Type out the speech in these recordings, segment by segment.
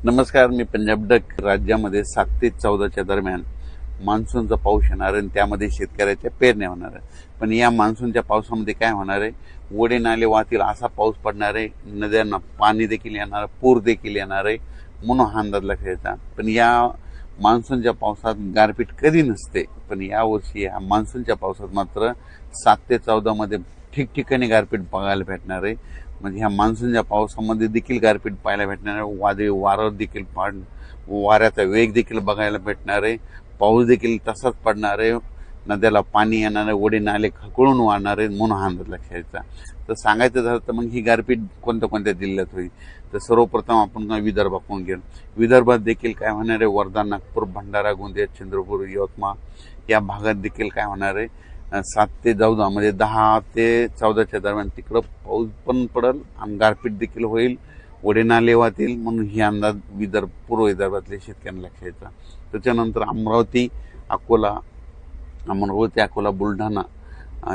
नमस्कार, मी पंजाब डक. राज्यामध्ये 7 ते 14च्या दरम्यान मान्सूनचा पाऊस येणार आणि त्यामध्ये शेतकऱ्याच्या पेरण्या होणार आहे. पण या मान्सूनच्या पावसामध्ये काय होणार आहे, ओढे नाले वाहतील असा पाऊस पडणार आहे, नद्यांना पाणी देखील येणार, पूर देखील येणार आहे, म्हणून हा अंदाज लक्षात. पण या मान्सूनच्या पावसात गारपीट कधी नसते, पण यावर्षी या मान्सूनच्या पावसात मात्र 7 ते 14 मध्ये ठिकठिकाणी गारपीट बघायला भेटणार आहे. म्हणजे ह्या मान्सूनच्या पावसामध्ये देखील गारपीट पाहायला भेटणार आहे, वादळी वारं देखील वाऱ्याचा वेग देखील बघायला भेटणार आहे, पाऊस देखील तसाच पडणार आहे, नद्याला पाणी येणार आहे, ओढे नाले खकळून वाहणार आहेत, म्हणून हा अंदाज लक्षात. तर सांगायचं झालं तर मग ही गारपीट कोणत्या कोणत्या जिल्ह्यात होईल, तर सर्वप्रथम आपण विदर्भाकडून घेऊ. विदर्भात देखील काय होणार आहे, वर्धा, नागपूर, भंडारा, गोंदिया, चंद्रपूर, यवतमाळ या भागात देखील काय होणार आहे, 7 ते 14 म्हणजे 10 ते 14च्या दरम्यान तिकडं पाऊस पण पडेल आणि गारपीट देखील होईल, ओढे नाले वाहतील, म्हणून ही अंदाज पूर्व विदर्भातले शेतकऱ्यांना लक्षात. त्याच्यानंतर अमरावती, अकोला, बुलढाणा,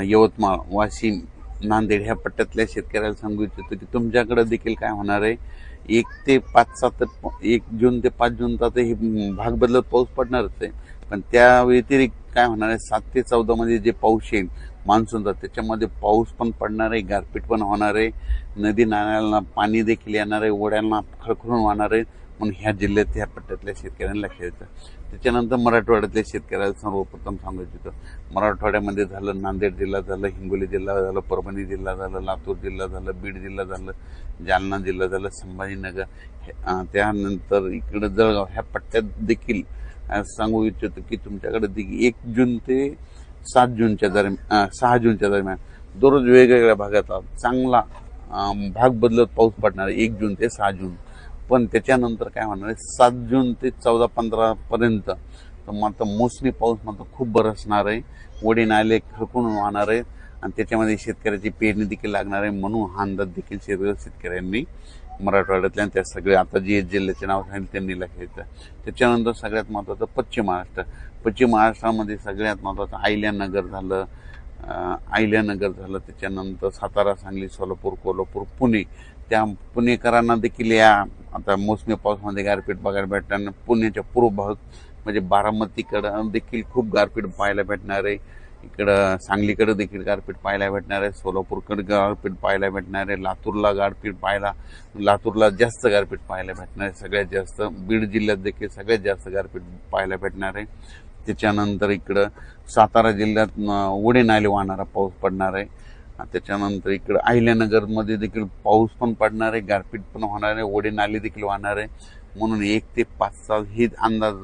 यवतमाळ, वाशिम, नांदेड ह्या पट्ट्यातल्या शेतकऱ्याला सांगू इच्छितो की तुमच्याकडे देखील काय होणार आहे, 1 जून ते 5 जून तर हे भाग बदलत पाऊस पडणारच आहे. पण त्या व्यतिरिक्त काय होणार आहे, 7 ते 14 मध्ये जे पाऊस येईल मान्सूनचा, त्याच्यामध्ये पाऊस पण पडणार आहे, गारपीट पण होणार आहे, नदी नाल्यांना पाणी देखील येणार आहे, ओढ्यांना खळखळून वाहणार आहे, म्हणून ह्या जिल्ह्यात ह्या पट्ट्यातल्या शेतकऱ्यांना लक्षात येतं. त्याच्यानंतर मराठवाड्यातल्या शेतकऱ्याला सर्वप्रथम सांगू इच्छितो, मराठवाड्यामध्ये झालं, नांदेड जिल्हा झालं, हिंगोली जिल्हा झालं, परभणी जिल्हा झालं, लातूर जिल्हा झालं, बीड जिल्हा झालं, जालना जिल्हा झालं, संभाजीनगर, त्यानंतर इकडं जळगाव ह्या पट्ट्यात देखील सांगू इच्छितो की तुमच्याकडे देखील 1 जून ते 6 जूनच्या दरम्यान दररोज वेगवेगळ्या भागात चांगला भाग बदलत पाऊस पडणार आहे, 1 जून ते 6 जून. पण त्याच्यानंतर काय होणार आहे, 7 जून ते 14-15 पर्यंत तर मात्र मोसमी पाऊस मात्र खूप बरसणार आहे, ओढे नाले खळखळून वाहणार आहेत आणि त्याच्यामध्ये शेतकऱ्याची पेरणी देखील लागणार आहे, म्हणून हा अंदाज देखील शेतकऱ्यांनी मराठवाड्यातल्या त्या सगळे आता जे जिल्ह्याचे नाव सांगितले त्यांनी लक्षात. त्याच्यानंतर सगळ्यात महत्त्वाचं पश्चिम महाराष्ट्रामध्ये सगळ्यात महत्त्वाचं अहिल्यानगर झालं, त्याच्यानंतर सातारा, सांगली, सोलापूर, कोल्हापूर, पुणे. त्या पुणेकरांना देखील या आता मोसमी पावसामध्ये गारपीट बघायला भेटणार. पुण्याच्या पूर्व भाग म्हणजे बारामतीकडं देखील खूप गारपीट पाहायला भेटणार आहे, इकडं सांगलीकडे देखील गारपीट पाहायला भेटणार आहे, सोलापूरकडे गारपीट पाहायला भेटणार आहे, लातूरला जास्त गारपीट पाहायला भेटणार आहे, सगळ्यात जास्त बीड जिल्ह्यात देखील सगळ्यात जास्त गारपीट पाहायला भेटणार आहे. त्याच्यानंतर इकडं सातारा जिल्ह्यात ओढे नाले वाहणारा पाऊस पडणार आहे. त्याच्यानंतर इकडं अहिल्यानगरमध्ये देखील पाऊस पण पडणार आहे, गारपीट पण होणार आहे, ओढे नाले देखील वाहणार आहे, म्हणून 1 ते 5चा ही अंदाज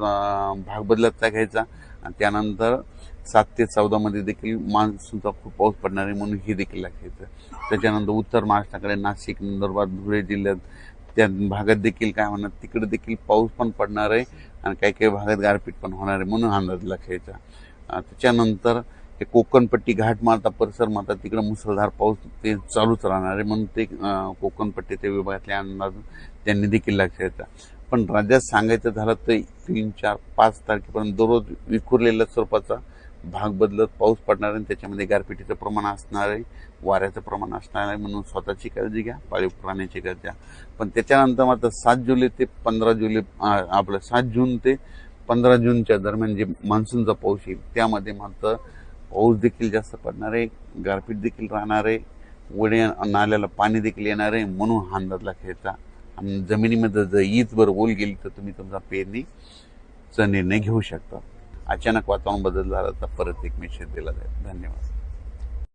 भाग बदलतचा घ्यायचा. आणि त्यानंतर 7 ते 14 मध्ये देखील मान्सूनचा खूप पाऊस पडणार आहे, म्हणून ही देखील लक्षात. त्याच्यानंतर उत्तर महाराष्ट्राकडे नाशिक, नंदुरबार, धुळे जिल्ह्यात त्या भागात देखील काय होणार, तिकडे देखील पाऊस पण पडणार आहे आणि काही काही भागात गारपीट पण होणार आहे, म्हणून अंदाज लक्षात. त्याच्यानंतर हे कोकणपट्टी, घाटमाता, परिसर माता तिकडे मुसळधार पाऊस ते चालूच राहणार आहे, म्हणून ते कोकणपट्टीच्या विभागातले अंदाज त्यांनी देखील लक्षात. पण राज्यात सांगायचं झालं तर 3, 4, 5 तारखेपर्यंत दररोज विखुरलेल्या स्वरूपाचा भाग बदलत पाऊस पडणार आहे, त्याच्यामध्ये गारपिटीचं प्रमाण असणार आहे, वाऱ्याचं प्रमाण असणार आहे, म्हणून स्वतःची काळजी घ्या, पाळीव प्राण्याची काळजी घ्या. पण त्याच्यानंतर मात्र 7 जून ते 15 जूनच्या दरम्यान जे मान्सूनचा पाऊस येईल त्यामध्ये मात्र पाऊस देखील जास्त पडणार आहे, गारपीट देखील राहणार आहे, ओढे नाल्याला पाणी देखील येणार आहे, म्हणून हा अंदाज लक्षात. आणि जमिनीमध्ये जर ईदभर ओल गेली तर तुम्ही तुमचा पेरणीचा निर्णय घेऊ शकता. अचानक वातावरण बदल झाला तर परत एक मेसेज दिला जाईल. धन्यवाद.